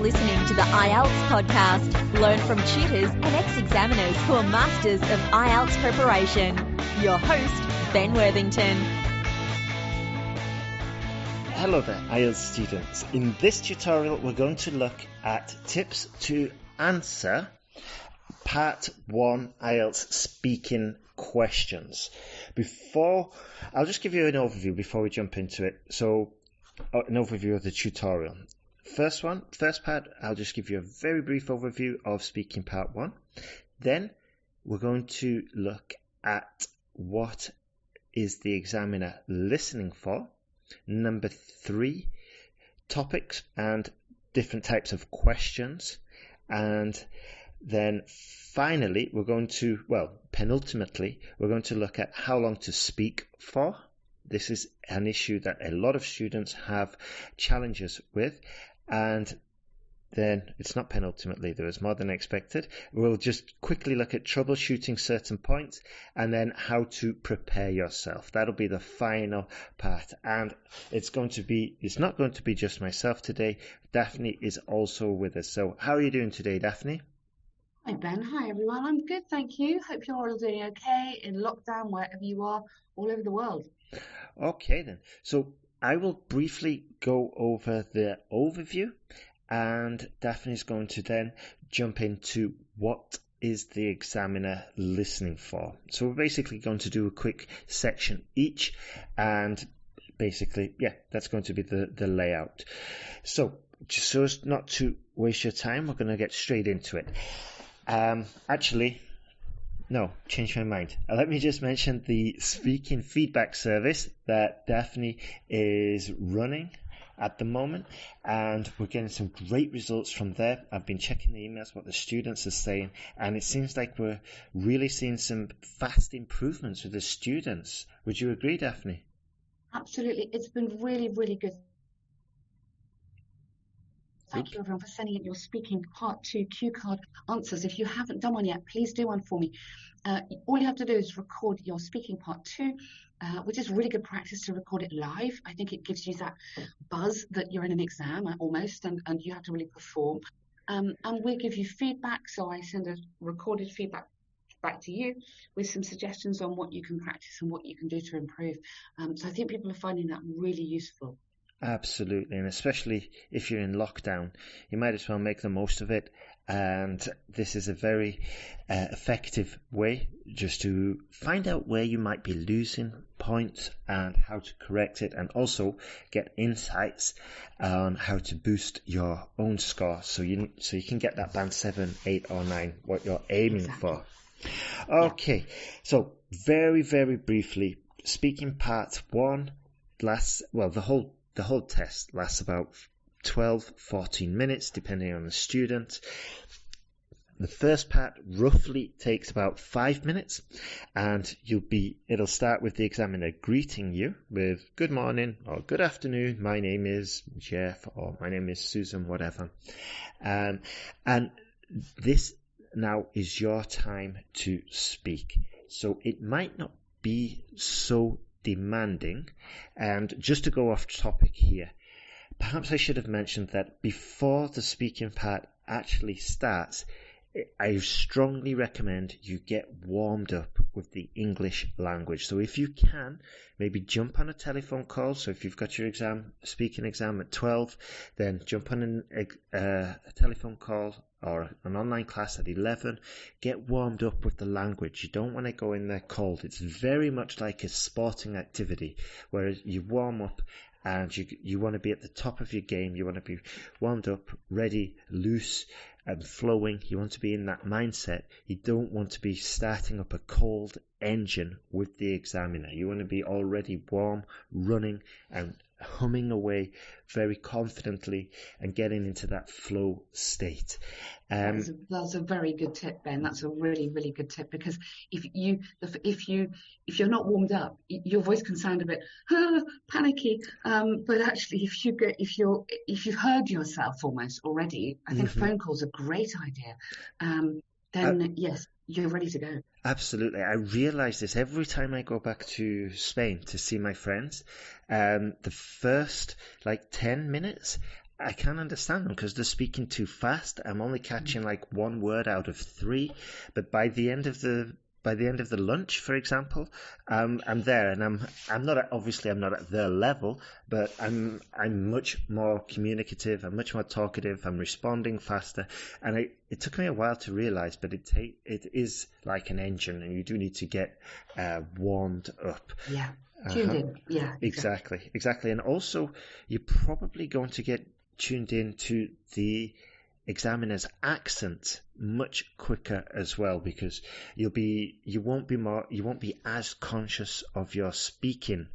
listening to the IELTS podcast. Learn from tutors and ex-examiners who are masters of IELTS preparation. Your host, Ben Worthington. Hello there, IELTS students. In this tutorial, we're going to look at tips to answer Part 1 IELTS speaking questions. I'll just give you an overview before we jump into it. So, an overview of the tutorial. First part, I'll just give you a very brief overview of speaking Part 1. Then, we're going to look at what is the examiner listening for. Number 3, topics and different types of questions. And then finally, penultimately, we're going to look at how long to speak for. This is an issue that a lot of students have challenges with. And then it's not penultimately, there was more than expected. We'll just quickly look at troubleshooting certain points and then how to prepare yourself. That'll be the final part. And it's not going to be just myself today. Daphne is also with us. So how are you doing today, Daphne? Hi Ben, hi everyone. I'm good, thank you. Hope you're all doing okay in lockdown wherever you are, all over the world. Okay then. So I will briefly go over the overview and Daphne's going to then jump into what is the examiner listening for. So we're basically going to do a quick section each and basically, that's going to be the layout. So just so as not to waste your time, we're going to get straight into it. Change my mind. Let me just mention the speaking feedback service that Daphne is running at the moment, and we're getting some great results from there. I've been checking the emails, what the students are saying, and it seems like we're really seeing some fast improvements with the students. Would you agree, Daphne? Absolutely. It's been really, really good. Thank you everyone for sending in your speaking part 2 cue card answers. If you haven't done one yet, please do one for me. All you have to do is record your speaking part 2, which is really good practice to record it live. I think it gives you that buzz that you're in an exam almost, and you have to really perform. And we'll give you feedback. So I send a recorded feedback back to you with some suggestions on what you can practice and what you can do to improve. So I think people are finding that really useful. Absolutely, and especially if you're in lockdown, you might as well make the most of it. And this is a very effective way just to find out where you might be losing points and how to correct it, and also get insights on how to boost your own score so you can get that band 7, 8 or 9, what you're aiming for. Okay, so very, very briefly, speaking part 1 the whole test lasts about 12-14 minutes, depending on the student. The first part roughly takes about 5 minutes, and it'll start with the examiner greeting you with good morning or good afternoon. My name is Jeff, or my name is Susan, whatever. And this now is your time to speak. So it might not be so demanding. And just to go off topic here, perhaps I should have mentioned that before the speaking part actually starts, I strongly recommend you get warmed up with the English language. So if you can, maybe jump on a telephone call. So if you've got your speaking exam at 12, then jump on a telephone call or an online class at 11. Get warmed up with the language. You don't want to go in there cold. It's very much like a sporting activity where you warm up and you want to be at the top of your game. You want to be warmed up, ready, loose and flowing. You want to be in that mindset. You don't want to be starting up a cold engine with the examiner. You want to be already warm, running and humming away very confidently and getting into that flow state. That's a very good tip, Ben. That's a really, really good tip, because if you're not warmed up, your voice can sound a bit panicky. But actually, if you've heard yourself almost already, I think a phone call's a great idea. Then yes, you're ready to go. Absolutely. I realise this every time I go back to Spain to see my friends. The first 10 minutes, I can understand them because they're speaking too fast. I'm only catching like one word out of three, but by the end of the lunch, for example, I'm there, and I'm not obviously I'm not at their level, but I'm much more communicative. I'm much more talkative. I'm responding faster, and it took me a while to realize, but it is like an engine, and you do need to get warmed up. Yeah. Tuned in. Yeah. Exactly. And also, you're probably going to get tuned in to the examiner's accent much quicker as well, because you won't be as conscious of your speaking,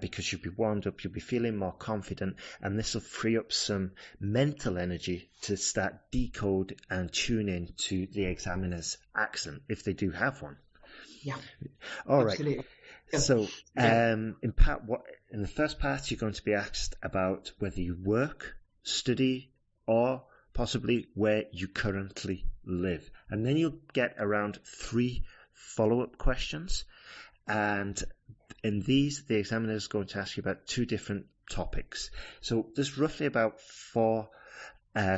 because you'll be warmed up, you'll be feeling more confident, and this will free up some mental energy to start decode and tune in to the examiner's accent if they do have one. Yeah. All absolutely. right. So, in the first part, you're going to be asked about whether you work, study, or possibly where you currently live. And then you'll get around 3 follow-up questions. And in these, the examiner is going to ask you about 2 different topics. So there's roughly about 4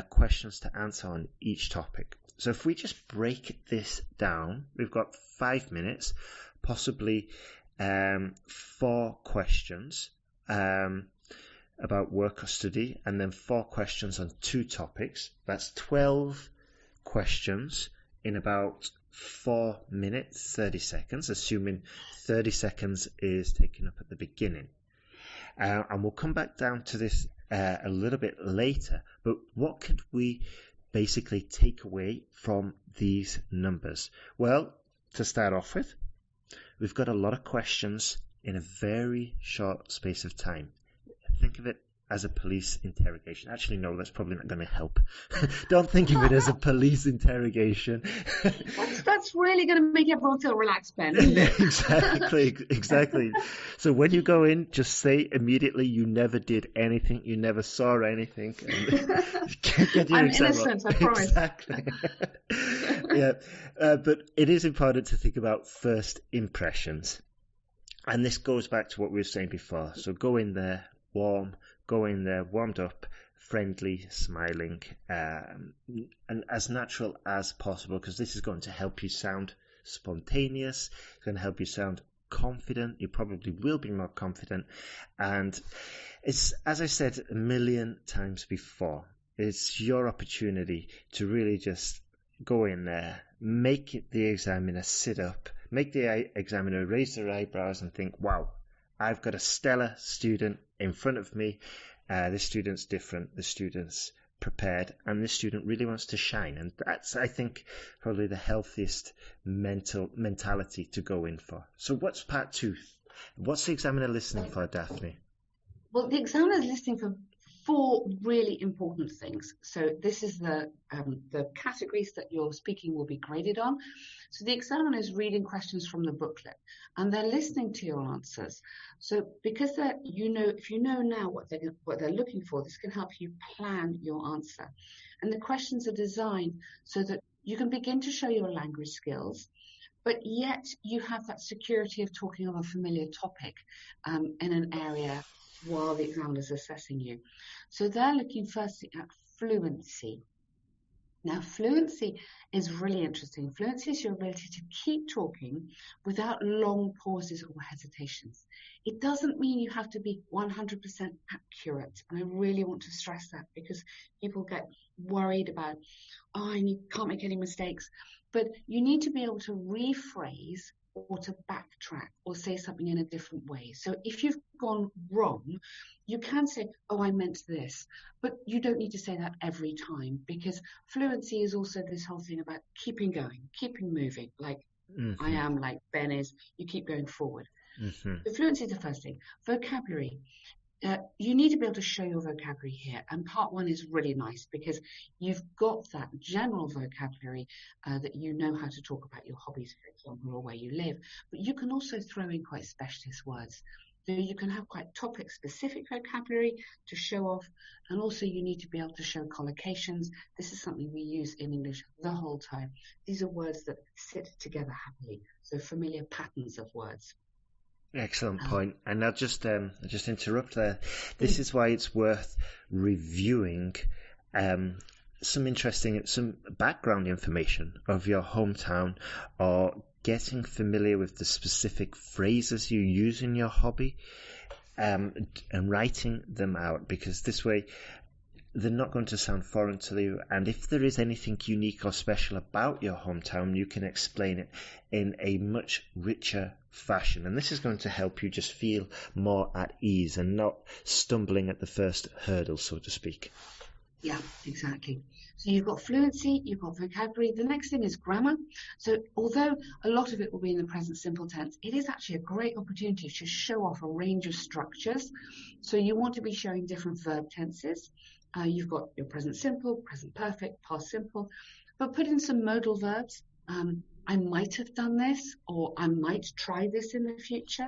questions to answer on each topic. So if we just break this down, we've got 5 minutes, possibly 4 questions about work or study, and then 4 questions on 2 topics. That's 12 questions in about 4 minutes, 30 seconds, assuming 30 seconds is taken up at the beginning. And we'll come back down to this a little bit later, but what could we basically take away from these numbers? Well, to start off with, we've got a lot of questions in a very short space of time. Think of it as a police interrogation. Actually, no, that's probably not going to help. Don't think of it as a police interrogation. That's really going to make everyone feel relaxed, Ben. Exactly. So when you go in, just say immediately you never did anything, you never saw anything. Get your I'm exam innocent, up. I promise. Exactly. Yeah, but it is important to think about first impressions. And this goes back to what we were saying before. So go in there warmed up, friendly, smiling, and as natural as possible, because this is going to help you sound spontaneous. It's going to help you sound confident. You probably will be more confident. And it's, as I said a million times before, it's your opportunity to really just go in there, make the examiner sit up, make the examiner raise their eyebrows and think, wow, I've got a stellar student in front of me. This student's different. This student's prepared, and this student really wants to shine. And that's, I think, probably the healthiest mentality to go in for. So what's part 2? What's the examiner listening for, Daphne? Well, the examiner is listening for 4 really important things. So this is the categories that your speaking will be graded on. So the examiner is reading questions from the booklet, and they're listening to your answers. So because if you know now what they're looking for, this can help you plan your answer. And the questions are designed so that you can begin to show your language skills, but yet you have that security of talking of a familiar topic in an area while the examiner is assessing you. So they're looking firstly at fluency. Now, fluency is really interesting. Fluency is your ability to keep talking without long pauses or hesitations. It doesn't mean you have to be 100% accurate. And I really want to stress that, because people get worried about, I can't make any mistakes. But you need to be able to rephrase or to backtrack or say something in a different way. So if you've gone wrong, you can say, oh, I meant this, but you don't need to say that every time, because fluency is also this whole thing about keeping going, keeping moving, like I am, like Ben is, you keep going forward. So fluency is the first thing. Vocabulary. You need to be able to show your vocabulary here, and part 1 is really nice because you've got that general vocabulary that you know how to talk about your hobbies, for example, or where you live, but you can also throw in quite specialist words. So you can have quite topic-specific vocabulary to show off, and also you need to be able to show collocations. This is something we use in English the whole time. These are words that sit together happily, so familiar patterns of words. Excellent point. And I'll just interrupt there. This is why it's worth reviewing some background information of your hometown, or getting familiar with the specific phrases you use in your hobby, and writing them out, because this way they're not going to sound foreign to you. And if there is anything unique or special about your hometown, you can explain it in a much richer fashion. And this is going to help you just feel more at ease and not stumbling at the first hurdle, so to speak. Yeah, exactly. So you've got fluency, you've got vocabulary. The next thing is grammar. So although a lot of it will be in the present simple tense, it is actually a great opportunity to show off a range of structures. So you want to be showing different verb tenses. You've got your present simple, present perfect, past simple, but put in some modal verbs. I might have done this, or I might try this in the future.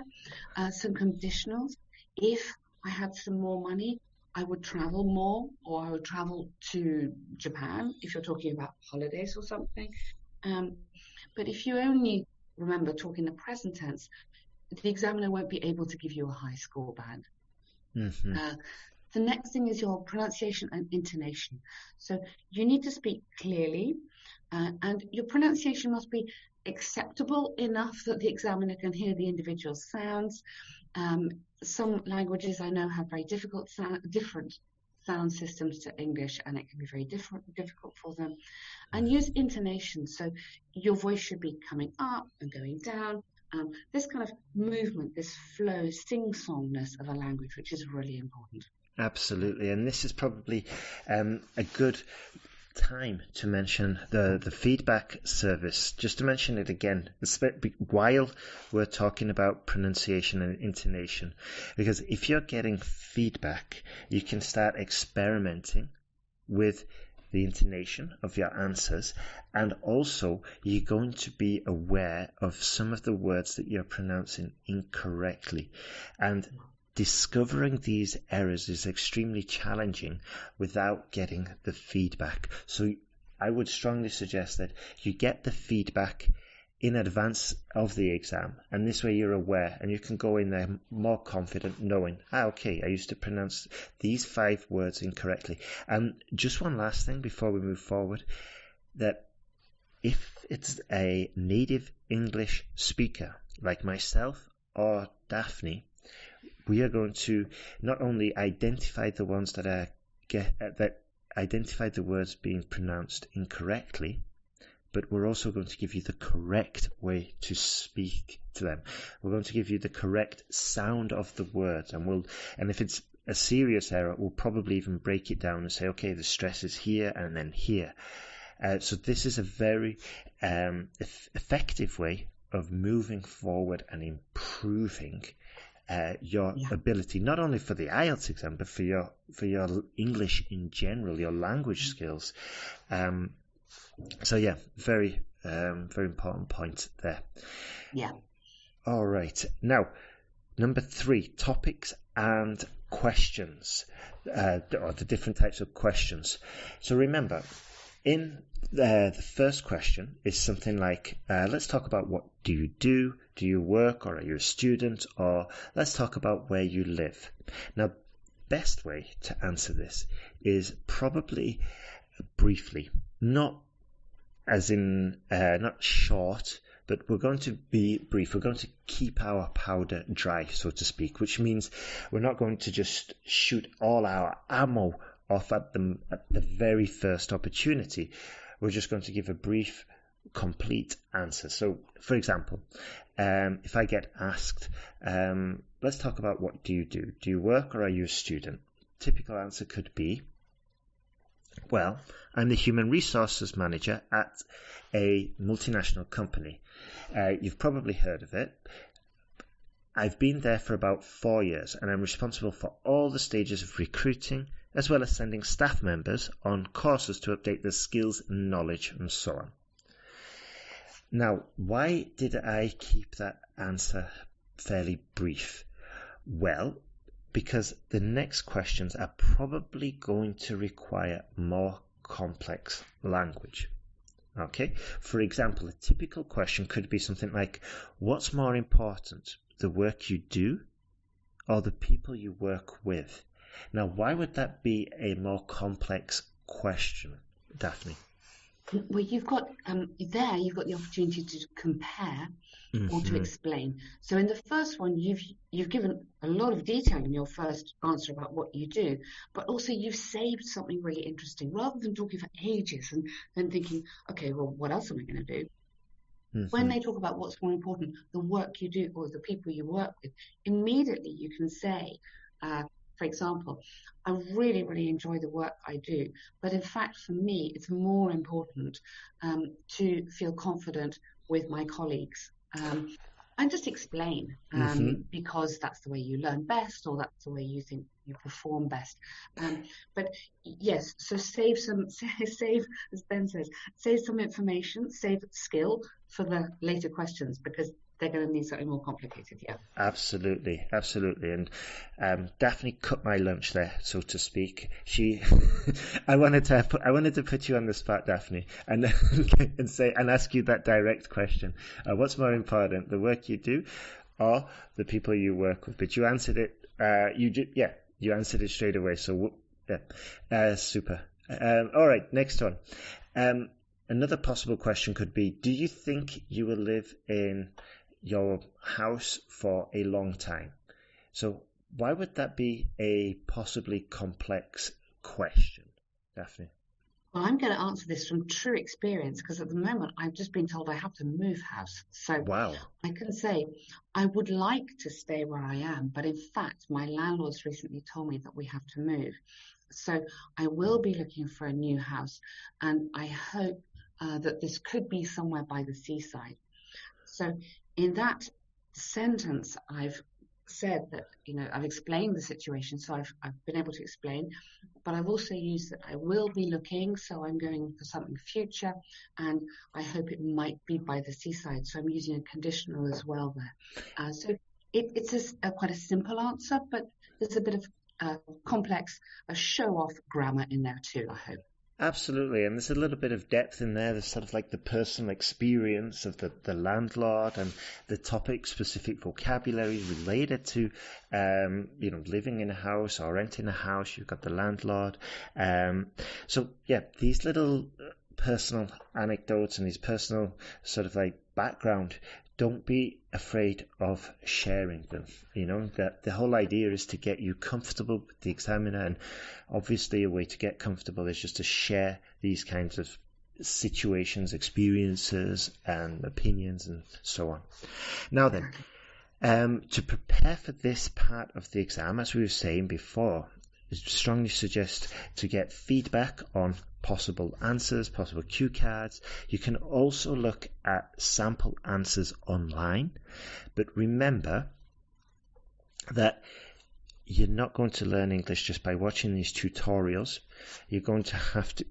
Some conditionals. If I had some more money, I would travel more, or I would travel to Japan if you're talking about holidays or something. But if you only remember talking the present tense, the examiner won't be able to give you a high score band. Mm-hmm. The next thing is your pronunciation and intonation. So you need to speak clearly, and your pronunciation must be acceptable enough that the examiner can hear the individual sounds. Some languages I know have very different sound systems to English, and it can be very difficult for them. And use intonation, so your voice should be coming up and going down. This kind of movement, this flow, sing-songness of a language, which is really important. Absolutely, and this is probably a good time to mention the feedback service. Just to mention it again, while we're talking about pronunciation and intonation, because if you're getting feedback, you can start experimenting with the intonation of your answers, and also you're going to be aware of some of the words that you're pronouncing incorrectly, and discovering these errors is extremely challenging without getting the feedback. So I would strongly suggest that you get the feedback in advance of the exam, and this way you're aware and you can go in there more confident, knowing, okay, I used to pronounce these 5 words incorrectly. And just one last thing before we move forward, that if it's a native English speaker like myself or Daphne, we are going to not only identify the ones that identify the words being pronounced incorrectly, but we're also going to give you the correct way to speak to them. We're going to give you the correct sound of the words, and if it's a serious error, we'll probably even break it down and say, okay, the stress is here and then here. So this is a very effective way of moving forward and improving your ability, not only for the IELTS exam, but for your English in general, your language skills. So yeah, very important point there. Yeah. All right. Now, number 3, topics and questions, or the different types of questions. So remember, in the first question is something like, let's talk about what do you do? Do you work, or are you a student? Or let's talk about where you live. Now, best way to answer this is probably briefly, not as in not short, but we're going to be brief. We're going to keep our powder dry, so to speak, which means we're not going to just shoot all our ammo off at the very first opportunity. We're just going to give a brief, complete answer. So, for example, if I get asked, let's talk about what do you do? Do you work, or are you a student? Typical answer could be, well, I'm the human resources manager at a multinational company. You've probably heard of it. I've been there for about 4 years, and I'm responsible for all the stages of recruiting, as well as sending staff members on courses to update their skills and knowledge, and so on. Now, why did I keep that answer fairly brief? Well, because the next questions are probably going to require more complex language. Okay, for example, a typical question could be something like, what's more important, the work you do or the people you work with? Now, why would that be a more complex question, Daphne? Well, you've got you've got the opportunity to compare or to explain. So in the first one, you've given a lot of detail in your first answer about what you do, but also you've saved something really interesting rather than talking for ages and then thinking, okay, well, what else am I going to do? When they talk about what's more important, the work you do or the people you work with, immediately you can say, for example, I really, really enjoy the work I do, but in fact, for me, it's more important to feel confident with my colleagues. And just explain, because that's the way you learn best, or that's the way you think you perform best. But yes, so save, as Ben says, save some information, save skill for the later questions, because they're going to need something more complicated. Yeah, absolutely. And Daphne cut my lunch there, so to speak. I wanted to put you on the spot, Daphne, and ask you that direct question: what's more important, the work you do, or the people you work with? But you answered it. You answered it straight away. So super. All right, next one. Another possible question could be: do you think you will live in your house for a long time? So why would that be a possibly complex question, Daphne? Well, I'm going to answer this from true experience, because at the moment I've just been told I have to move house. So wow. I can say I would like to stay where I am, but in fact my landlord's recently told me that we have to move. So I will be looking for a new house, and I hope that this could be somewhere by the seaside. So in that sentence, I've said that, I've explained the situation, so I've been able to explain, but I've also used that I will be looking, so I'm going for something future, and I hope it might be by the seaside, so I'm using a conditional as well there. So it's quite a simple answer, but there's a bit of complex show-off grammar in there too, I hope. Absolutely, and there's a little bit of depth in there. There's sort of like the personal experience of the landlord and the topic-specific vocabulary related to, living in a house or renting a house. You've got the landlord. So, yeah, these little personal anecdotes and these personal sort of like background, don't be afraid of sharing them. That the whole idea is to get you comfortable with the examiner, and obviously a way to get comfortable is just to share these kinds of situations, experiences, and opinions, and so on. Now then, to prepare for this part of the exam, as we were saying before, I strongly suggest to get feedback on possible answers, possible cue cards. You can also look at sample answers online, but remember that you're not going to learn English just by watching these tutorials. You're going to have to,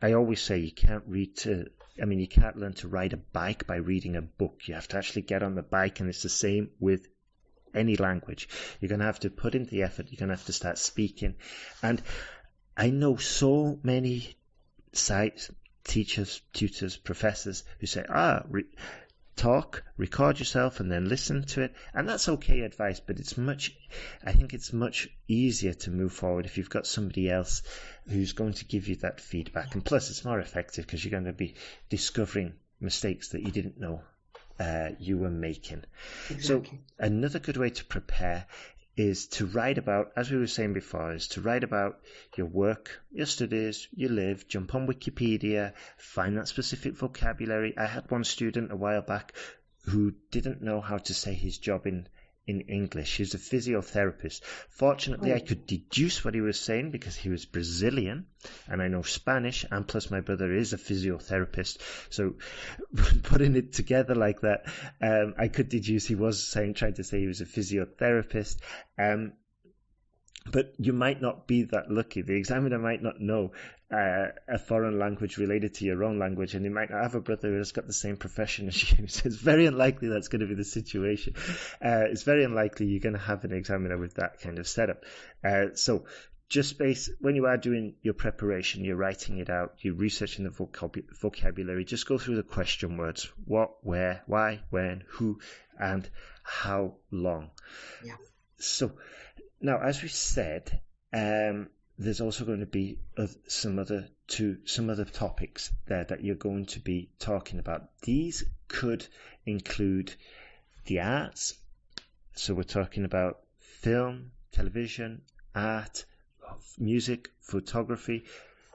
I always say you can't learn to ride a bike by reading a book. You have to actually get on the bike, and it's the same with any language. You're going to have to put in the effort. You're going to have to start speaking. And I know so many sites, teachers, tutors, professors who say, talk, record yourself, and then listen to it. And that's okay advice, but I think it's much easier to move forward if you've got somebody else who's going to give you that feedback. And plus, it's more effective because you're going to be discovering mistakes that you didn't know you were making. Exactly. So another good way to prepare is to write about, as we were saying before, is to write about your work, your studies, you live, jump on Wikipedia, find that specific vocabulary. I had one student a while back who didn't know how to say his job in English. He's a physiotherapist. Fortunately, I could deduce what he was saying because he was Brazilian and I know Spanish, and plus my brother is a physiotherapist. So putting it together like that, I could deduce he was trying to say he was a physiotherapist. But you might not be that lucky. The examiner might not know a foreign language related to your own language, and you might not have a brother who has got the same profession as you. So it's very unlikely that's going to be the situation. It's very unlikely you're going to have an examiner with that kind of setup. So just when you are doing your preparation, you're writing it out, you're researching the vocabulary, just go through the question words: what, where, why, when, who, and how long. Yeah. So now, as we said, there's also going to be some other topics there that you're going to be talking about. These could include the arts. So we're talking about film, television, art, music, photography.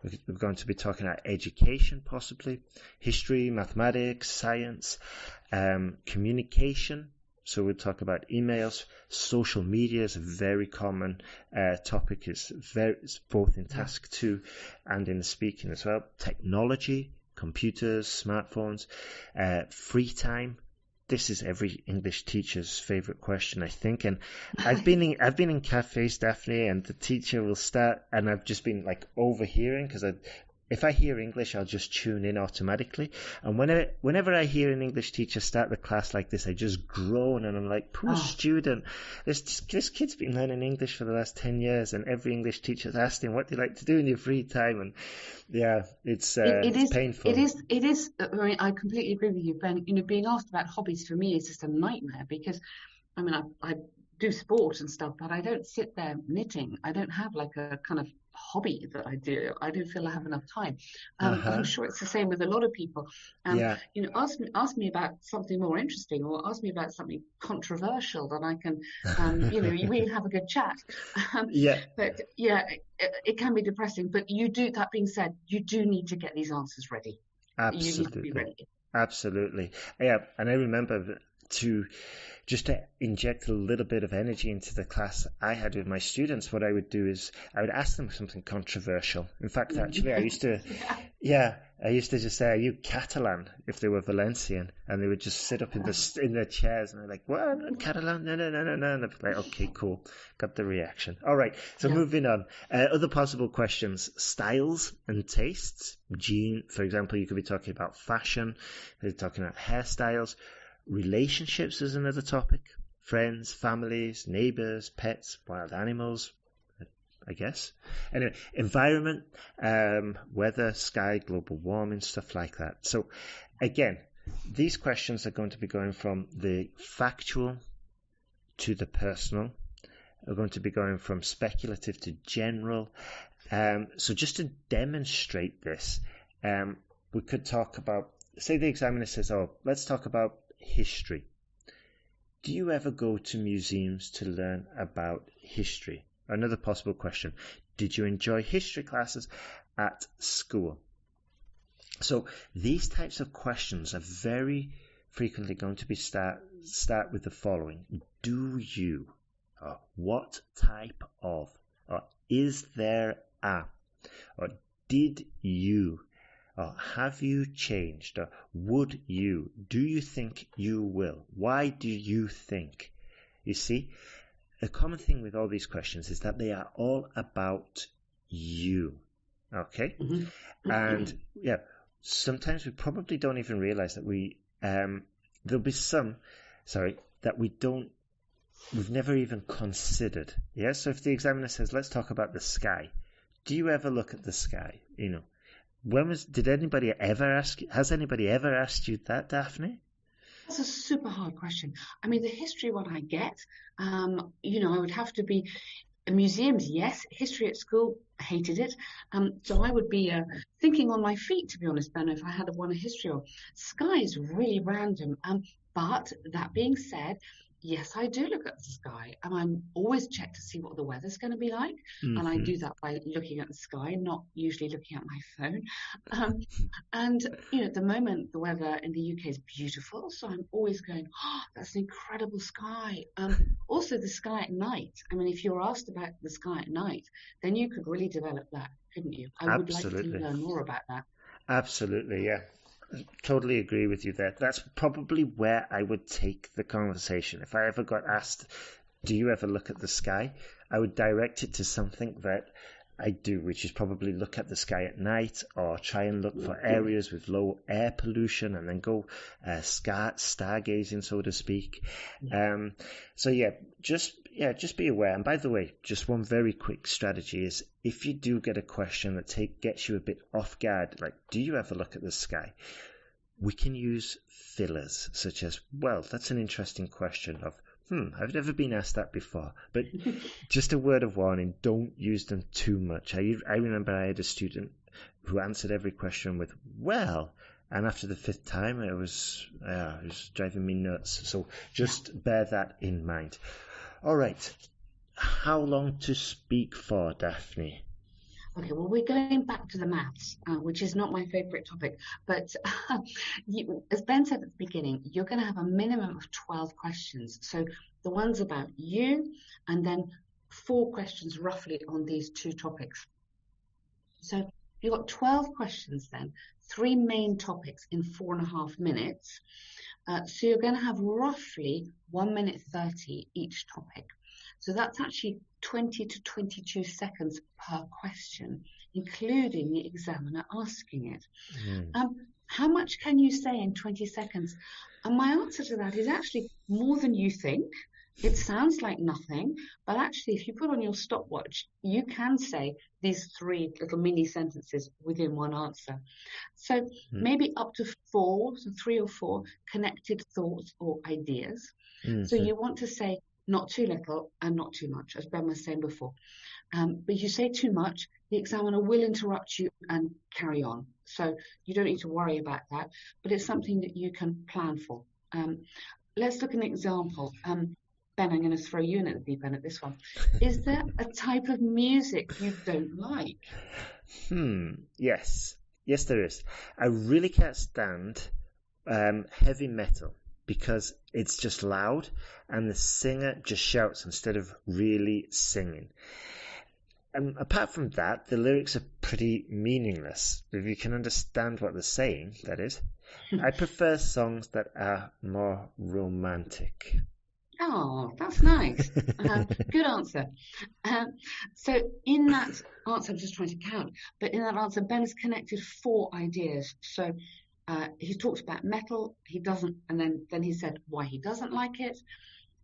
We're going to be talking about education, possibly, history, mathematics, science, communication. So we'll talk about emails. Social media is a very common topic. It's both in task 2 and in the speaking as well. Technology, computers, smartphones, free time. This is every English teacher's favorite question, I think. And I've been in cafes, Daphne, and the teacher will start, and I've just been like overhearing, because if I hear English, I'll just tune in automatically. And whenever I hear an English teacher start the class like this, I just groan, and I'm like, poor student. This kid's been learning English for the last 10 years, and every English teacher's asked him, what do you like to do in your free time? And yeah, it's painful. It is. I mean, I completely agree with you, Ben. Being asked about hobbies for me is just a nightmare, because, I mean, I do sport and stuff, but I don't sit there knitting. I don't have like a kind of hobby that I do. I don't feel I have enough time. I'm sure it's the same with a lot of people. Ask me about something more interesting, or ask me about something controversial, that I can, we'll have a good chat. But yeah, it can be depressing. But that being said, you do need to get these answers ready. Absolutely. You need to be ready. Absolutely. Yeah, and I remember to inject a little bit of energy into the class I had with my students, what I would do is I would ask them something controversial. In fact, actually, I used to just say, "Are you Catalan?" if they were Valencian, and they would just sit up in their chairs, and they're like, "What? Not Catalan? No." And I'd be like, "Okay, cool, got the reaction." All right, so moving on. Other possible questions: styles and tastes. For example, you could be talking about fashion. They're talking about hairstyles. Relationships is another topic. Friends, families, neighbors, pets, wild animals, I guess. Anyway, environment, weather, sky, global warming, stuff like that. So again, these questions are going to be going from the factual to the personal. Are going to be going from speculative to general. So just to demonstrate this, we could talk about, say the examiner says, let's talk about history. Do you ever go to museums to learn about history? Another possible question: did you enjoy history classes at school? So these types of questions are very frequently going to be start with the following: do you? What type of? Is there a? Or did you? Have you changed? Would you? Do you think you will? Why do you think? You see, a common thing with all these questions is that they are all about you. Okay? Mm-hmm. And yeah, sometimes we probably don't even realize that there'll be some, that we've never even considered. Yeah? So if the examiner says, let's talk about the sky, do you ever look at the sky? Has anybody ever asked you that, Daphne? That's a super hard question. I mean, the history one I get, I would have to be museums. Yes. History at school, hated it. So I would be thinking on my feet, to be honest, Ben, if I had won a history or sky is really random. But that being said, yes, I do look at the sky, and I'm always check to see what the weather's going to be like. Mm-hmm. And I do that by looking at the sky, not usually looking at my phone. And at the moment, the weather in the UK is beautiful, so I'm always going, that's an incredible sky. Also, the sky at night. I mean, if you're asked about the sky at night, then you could really develop that, couldn't you? I would like to learn more about that. Absolutely, yeah. Totally agree with you there. That's probably where I would take the conversation. If I ever got asked, do you ever look at the sky? I would direct it to something that I do, which is probably look at the sky at night, or try and look for areas with low air pollution, and then go stargazing, so to speak. Just be aware. And by the way, just one very quick strategy is, if you do get a question that gets you a bit off guard, like, do you ever look at the sky? we can use fillers such as, well, that's an interesting question of, I've never been asked that before. But just a word of warning, don't use them too much. I remember I had a student who answered every question with, well, and after the 5th time, it was driving me nuts. So just bear that in mind. All right. How long to speak for, Daphne? Okay, well, we're going back to the maths, which is not my favourite topic. But as Ben said at the beginning, you're going to have a minimum of 12 questions. So the ones about you, and then 4 questions roughly on these 2 topics. So you've got 12 questions then, 3 main topics in 4.5 minutes. So you're going to have roughly 1 minute 30 each topic. So that's actually 20 to 22 seconds per question, including the examiner asking it. How much can you say in 20 seconds? And my answer to that is actually more than you think. It sounds like nothing, but actually if you put on your stopwatch, you can say these 3 little mini sentences within one answer. So maybe up to 3 or 4 connected thoughts or ideas. So you want to say not too little and not too much, as Ben was saying before. But if you say too much, the examiner will interrupt you and carry on. So you don't need to worry about that, but it's something that you can plan for. Let's look at an example. Ben, I'm going to throw you in at the deep end at this one. Is there a type of music you don't like? Yes. Yes, there is. I really can't stand heavy metal because it's just loud and the singer just shouts instead of really singing. And apart from that, the lyrics are pretty meaningless, if you can understand what they're saying, that is. I prefer songs that are more romantic. Oh, that's nice. Good answer. So in that answer, I'm just trying to count, but in that answer, Ben has connected 4 ideas. So he talked about metal, he doesn't, and then he said why he doesn't like it,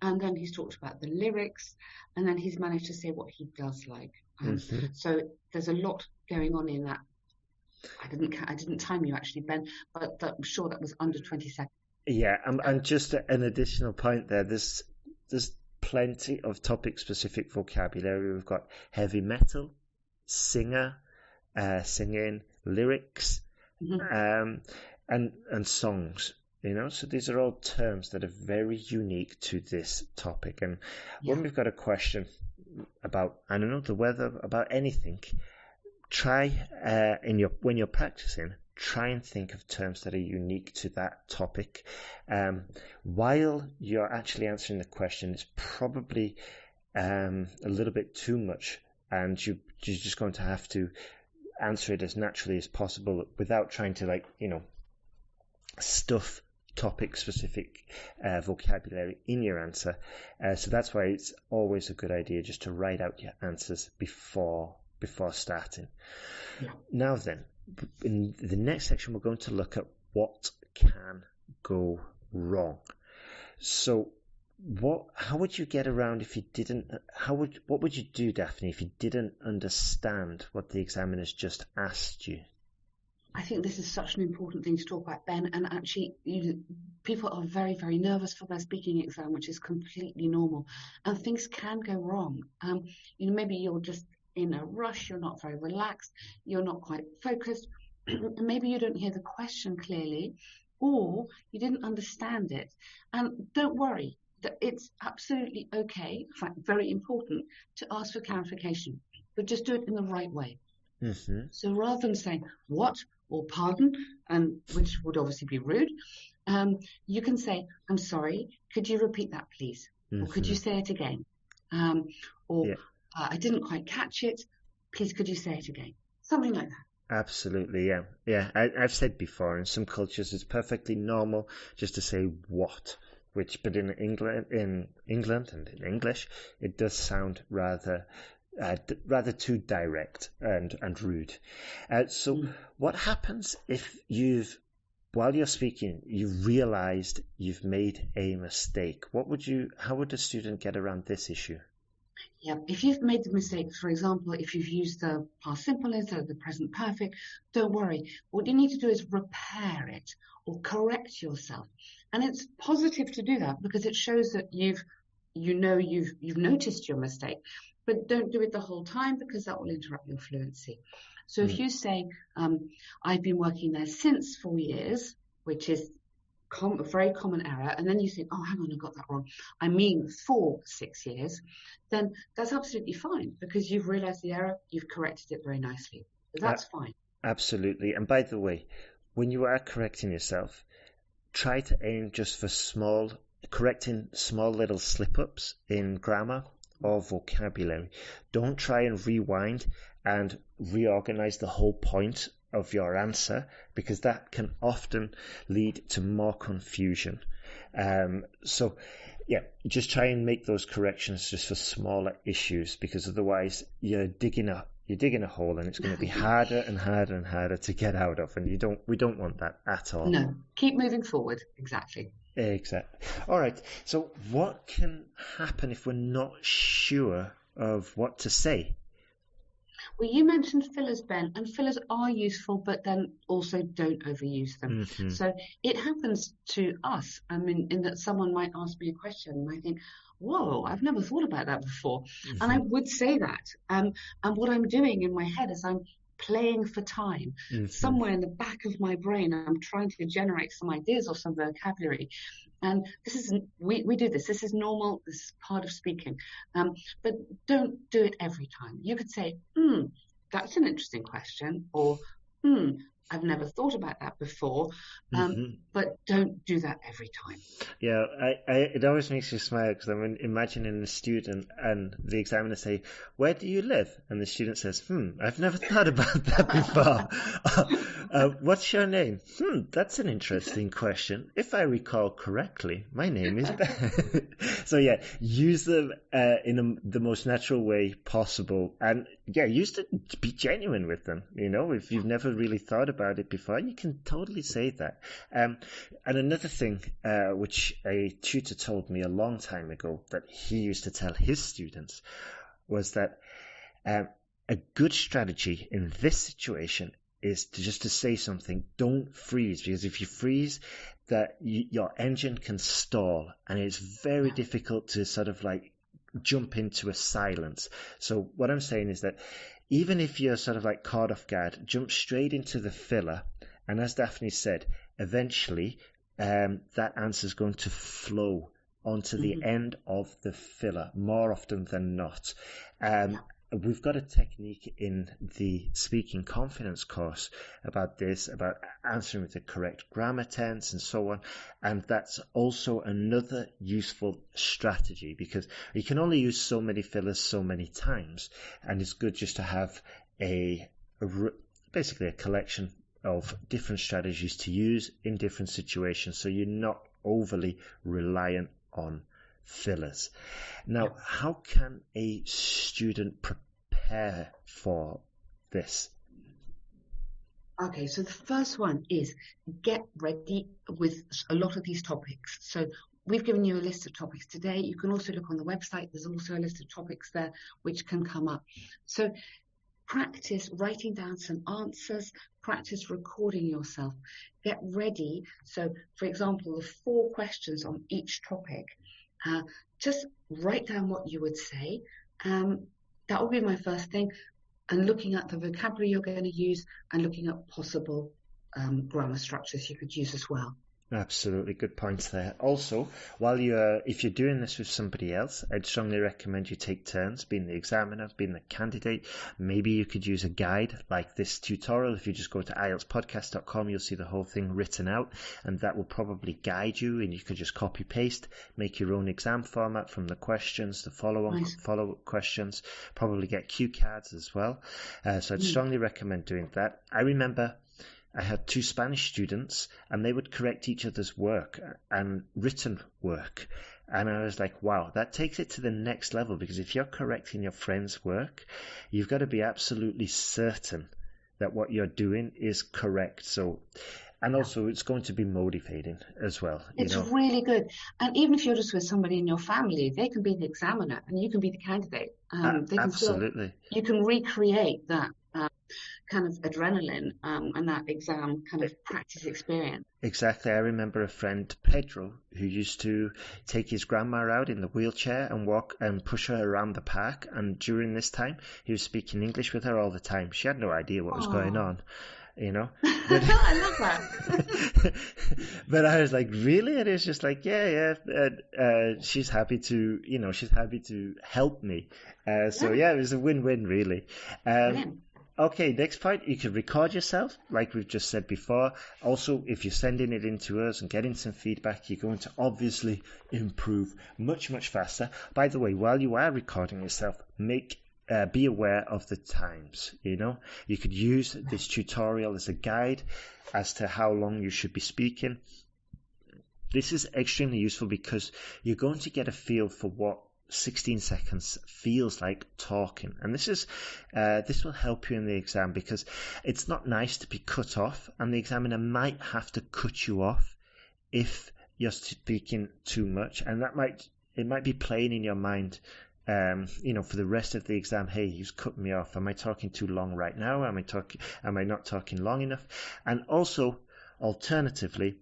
and then he's talked about the lyrics, and then he's managed to say what he does like. So there's a lot going on in that. I didn't time you actually, Ben, but I'm sure that was under 20 seconds. Yeah, and just an additional point there, there's plenty of topic-specific vocabulary. We've got heavy metal, singer, singing, lyrics, and songs. So these are all terms that are very unique to this topic. And when we've got a question about, I don't know, the weather, about anything, try when you're practicing, try and think of terms that are unique to that topic. While you're actually answering the question, it's probably a little bit too much, and you're just going to have to answer it as naturally as possible without trying to stuff topic-specific vocabulary in your answer. So that's why it's always a good idea just to write out your answers before starting. Yeah. Now then, in the next section, we're going to look at what can go wrong. So how would you get around if you didn't, what would you do, Daphne, if you didn't understand what the examiner's just asked you? I think this is such an important thing to talk about, Ben, and actually people are very, very nervous for their speaking exam, which is completely normal, and things can go wrong. Maybe you're just in a rush, you're not very relaxed, you're not quite focused, maybe you don't hear the question clearly, or you didn't understand it. And don't worry, it's absolutely okay, in fact very important, to ask for clarification, but just do it in the right way. So rather than saying what or pardon, and which would obviously be rude, you can say, I'm sorry, could you repeat that please? Or could you say it again? I didn't quite catch it, please could you say it again? Something like that. Absolutely, yeah. I've said before, in some cultures it's perfectly normal just to say what, but in England and in English, it does sound rather too direct and rude. So what happens if while you're speaking, you've realized you've made a mistake? How would a student get around this issue? Yeah, if you've made the mistake, for example, if you've used the past simple instead of the present perfect, don't worry. What you need to do is repair it or correct yourself. And it's positive to do that because it shows that you've noticed your mistake. But don't do it the whole time because that will interrupt your fluency. So if you say, I've been working there since 4 years, which is a very common error, and then you think, oh, hang on, I got that wrong. I mean for 6 years, then that's absolutely fine because you've realized the error, you've corrected it very nicely. That's fine. Absolutely. And by the way, when you are correcting yourself, try to aim just for correcting small little slip-ups in grammar or vocabulary. Don't try and rewind and reorganize the whole point of your answer because that can often lead to more confusion. So just try and make those corrections just for smaller issues because otherwise you're digging a hole and it's going to be harder and harder and harder to get out of, and we don't want that at all. No, keep moving forward. Exactly. All right. So what can happen if we're not sure of what to say? Well, you mentioned fillers, Ben, and fillers are useful, but then also don't overuse them. Mm-hmm. So it happens to us. I mean, in that someone might ask me a question and I think, whoa, I've never thought about that before. Mm-hmm. And I would say that. And what I'm doing in my head is I'm playing for time. Mm-hmm. Somewhere in the back of my brain, I'm trying to generate some ideas or some vocabulary. And this is, we do this. This is normal. This is part of speaking. But don't do it every time. You could say, that's an interesting question, or, I've never thought about that before, but don't do that every time. Yeah, it always makes you smile because I'm imagining a student and the examiner say, "Where do you live?" And the student says, "I've never thought about that before." What's your name? That's an interesting question. If I recall correctly, my name is Ben. So use them in the most natural way possible, and use them to be genuine with them. If you've never really thought about it before, you can totally say that. And another thing which a tutor told me a long time ago that he used to tell his students was that a good strategy in this situation is to say something. Don't freeze, because if you freeze, that your engine can stall, and it's very difficult to sort of like jump into a silence. So what I'm saying is that even if you're sort of like caught off guard, jump straight into the filler. And as Daphne said, eventually that answer is going to flow onto the end of the filler more often than not. We've got a technique in the Speaking Confidence course about this, about answering with the correct grammar tense and so on. And that's also another useful strategy because you can only use so many fillers so many times. And it's good just to have basically a collection of different strategies to use in different situations so you're not overly reliant on fillers. Now, how can a student prepare for this? Okay, so the first one is get ready with a lot of these topics. So we've given you a list of topics today. You can also look on the website. There's also a list of topics there which can come up. So practice writing down some answers, practice recording yourself. Get ready. So, for example, the 4 questions on each topic. Just write down what you would say. That would be my first thing. And looking at the vocabulary you're going to use and looking at possible grammar structures you could use as well. Absolutely, good points there. Also, if you're doing this with somebody else, I'd strongly recommend you take turns being the examiner, being the candidate. Maybe you could use a guide like this tutorial. If you just go to IELTSPodcast.com, you'll see the whole thing written out, and that will probably guide you, and you could just copy paste, make your own exam format from the questions, the follow-up questions, probably get cue cards as well. So I'd strongly recommend doing that. I remember I had 2 Spanish students and they would correct each other's work and written work. And I was like, wow, that takes it to the next level, because if you're correcting your friend's work, you've got to be absolutely certain that what you're doing is correct. So And also, it's going to be motivating as well. It's really good. And even if you're just with somebody in your family, they can be the examiner and you can be the candidate. They can Absolutely. you can recreate that kind of adrenaline and that exam kind of practice experience. Exactly. I remember a friend, Pedro, who used to take his grandma out in the wheelchair and walk and push her around the park. And during this time, he was speaking English with her all the time. She had no idea what was going on, you know. But, I love that. but I was like, really? And it was just like, she's happy to, she's happy to help me. So it was a win-win, really. Okay, next point, you can record yourself, like we've just said before. Also, if you're sending it in to us and getting some feedback, you're going to obviously improve much, much faster. By the way, while you are recording yourself, be aware of the times, You could use this tutorial as a guide as to how long you should be speaking. This is extremely useful because you're going to get a feel for what 16 seconds feels like talking, and this will help you in the exam, because it's not nice to be cut off, and the examiner might have to cut you off if you're speaking too much, and it might be playing in your mind for the rest of the exam. Hey, he's cut me off. Am I talking too long right now? Am I not talking long enough? And also, alternatively,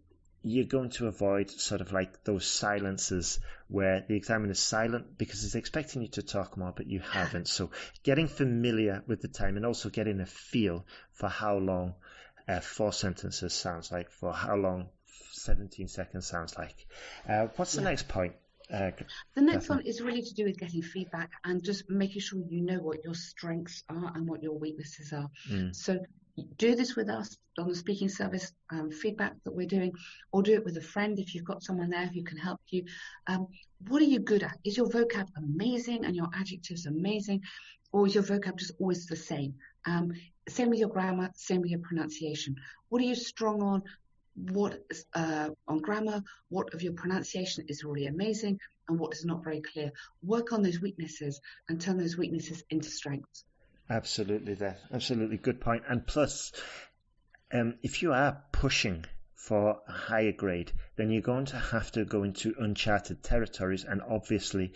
you're going to avoid sort of like those silences where the examiner is silent because he's expecting you to talk more, but you haven't. So getting familiar with the time and also getting a feel for how long 4 sentences sounds like, for how long 17 seconds sounds like. What's the next point? The next one is really to do with getting feedback and just making sure you know what your strengths are and what your weaknesses are. So do this with us on the speaking service feedback that we're doing, or do it with a friend if you've got someone there who can help you. What are you good at? Is your vocab amazing and your adjectives amazing, or is your vocab just always the same? Same with your grammar, same with your pronunciation. What are you strong on? What on grammar? What of your pronunciation is really amazing, and what is not very clear? Work on those weaknesses and turn those weaknesses into strengths. Absolutely, absolutely good point. And plus, if you are pushing for a higher grade, then you're going to have to go into uncharted territories and obviously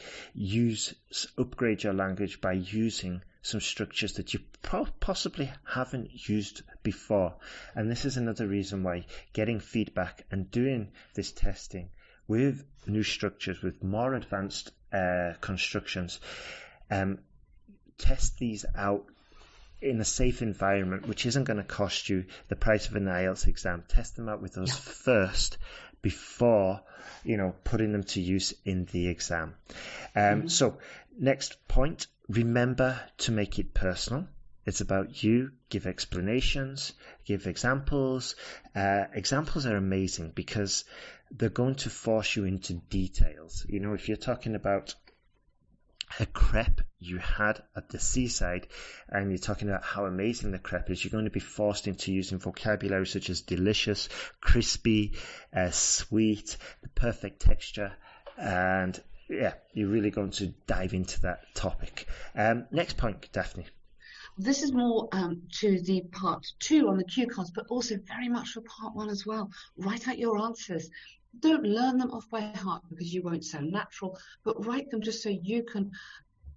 upgrade your language by using some structures that you possibly haven't used before. And this is another reason why getting feedback and doing this testing with new structures, with more advanced constructions, test these out in a safe environment, which isn't going to cost you the price of an IELTS exam. Test them out with us first before putting them to use in the exam. So next point, remember to make it personal. It's about you. Give explanations, give examples. Examples are amazing because they're going to force you into details. If you're talking about a crepe you had at the seaside and you're talking about how amazing the crepe is, you're going to be forced into using vocabulary such as delicious, crispy, sweet, the perfect texture, and you're really going to dive into that topic. Next point, Daphne. This is more to the part 2 on the cue cards, but also very much for part 1 as well. Write out your answers. Don't learn them off by heart because you won't sound natural, but write them just so you can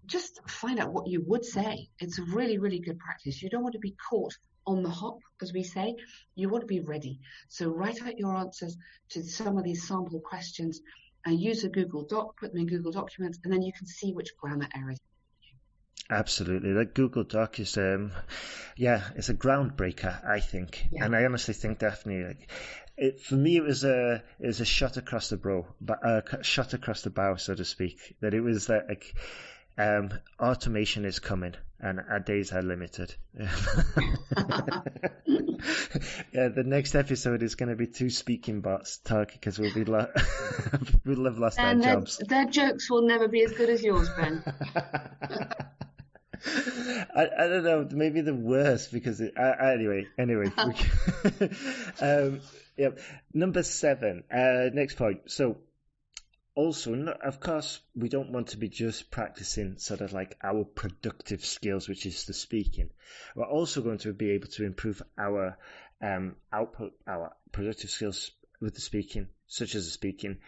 just find out what you would say. It's a really, really good practice. You don't want to be caught on the hop, as we say. You want to be ready. So write out your answers to some of these sample questions and use a Google Doc, put them in Google Documents, and then you can see which grammar errors. Absolutely. That Google Doc is, it's a groundbreaker, I think. Yeah. And I honestly think, Daphne, for me, it was a shot across the bow, so to speak. That it was like automation is coming, and our days are limited. The next episode is going to be 2 speaking bots talking because we'll have lost our jobs. Their jokes will never be as good as yours, Ben. I don't know, maybe the worst because anyway. Number 7, next point. So also, of course, we don't want to be just practicing sort of like our productive skills, which is the speaking. We're also going to be able to improve our output, our productive skills with the speaking, such as the speaking,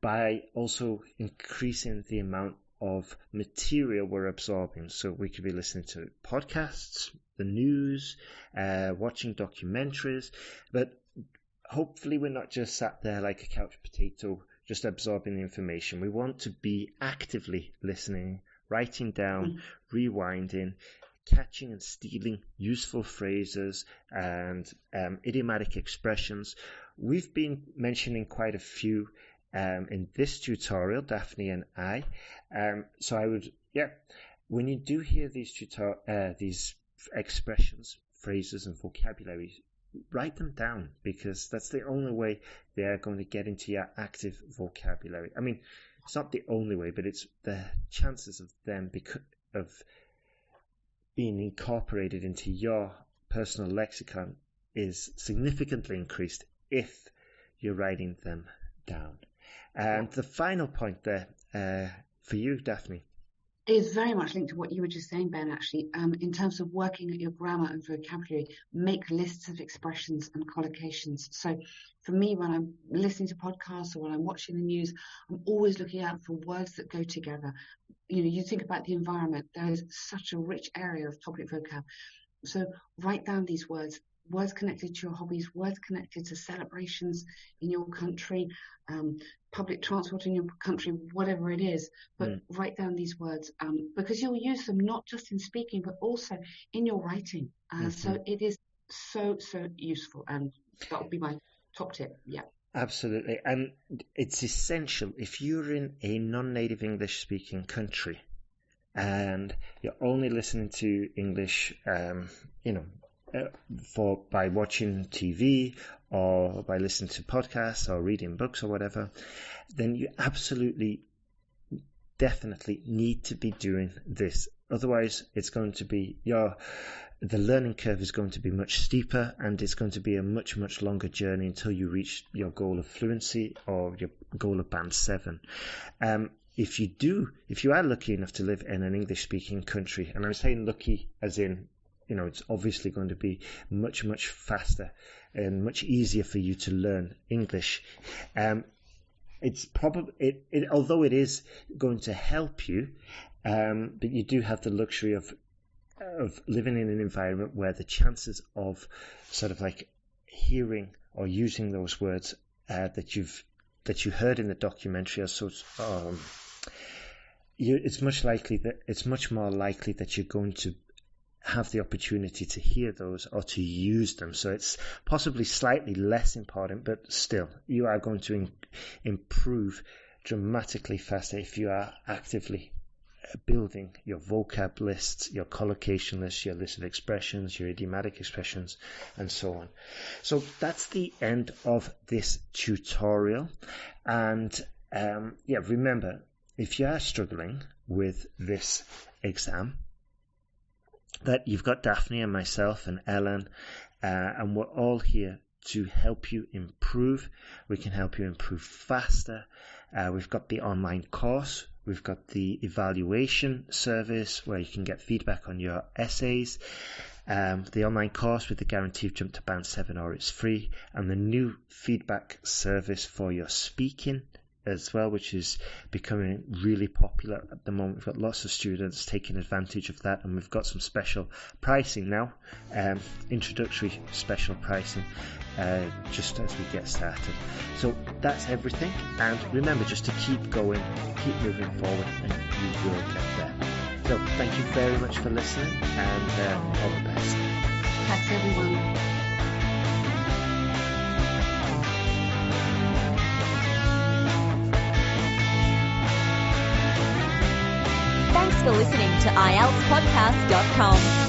by also increasing the amount of material we're absorbing. So we could be listening to podcasts, the news, watching documentaries, but hopefully we're not just sat there like a couch potato, just absorbing the information. We want to be actively listening, writing down, rewinding, catching and stealing useful phrases and idiomatic expressions. We've been mentioning quite a few in this tutorial, Daphne and I. So I would, when you do hear these expressions, phrases and vocabulary, write them down, because that's the only way they are going to get into your active vocabulary. I mean, it's not the only way, but it's the chances of them of being incorporated into your personal lexicon is significantly increased if you're writing them down. And the final point there for you, Daphne, is very much linked to what you were just saying, Ben, actually. In terms of working at your grammar and vocabulary, make lists of expressions and collocations. So for me, when I'm listening to podcasts or when I'm watching the news, I'm always looking out for words that go together. You think about the environment, there is such a rich area of topic vocab. So write down these words connected to your hobbies, words connected to celebrations in your country, public transport in your country, whatever it is, but write down these words because you'll use them not just in speaking, but also in your writing. So it is so useful, and that would be my top tip. Yeah. Absolutely. And it's essential if you're in a non-native English speaking country and you're only listening to English, by watching TV or by listening to podcasts or reading books or whatever, then you absolutely, definitely need to be doing this. Otherwise, it's going to be the learning curve is going to be much steeper, and it's going to be a much, much longer journey until you reach your goal of fluency or your goal of band 7. If you are lucky enough to live in an English-speaking country, and I'm saying lucky as in, it's obviously going to be much, much faster and much easier for you to learn English. It's probably, although it is going to help you, but you do have the luxury of living in an environment where the chances of sort of like hearing or using those words that you heard in the documentary are so it's much more likely that you're going to have the opportunity to hear those or to use them. So it's possibly slightly less important, but still, you are going to improve dramatically faster if you are actively building your vocab lists, your collocation lists, your list of expressions, your idiomatic expressions, and so on. So that's the end of this tutorial. And remember, if you are struggling with this exam, that you've got Daphne and myself and Ellen, and we're all here to help you improve. We can help you improve faster. We've got the online course. We've got the evaluation service where you can get feedback on your essays. The online course with the guaranteed jump to band 7 or it's free. And the new feedback service for your speaking as well, which is becoming really popular at the moment. We've got lots of students taking advantage of that, and we've got some special pricing now, introductory special pricing, just as we get started. So that's everything, and remember just to keep going, keep moving forward, and you will get there. So thank you very much for listening, and all the best. Thanks everyone. Thanks for listening to IELTSPodcast.com.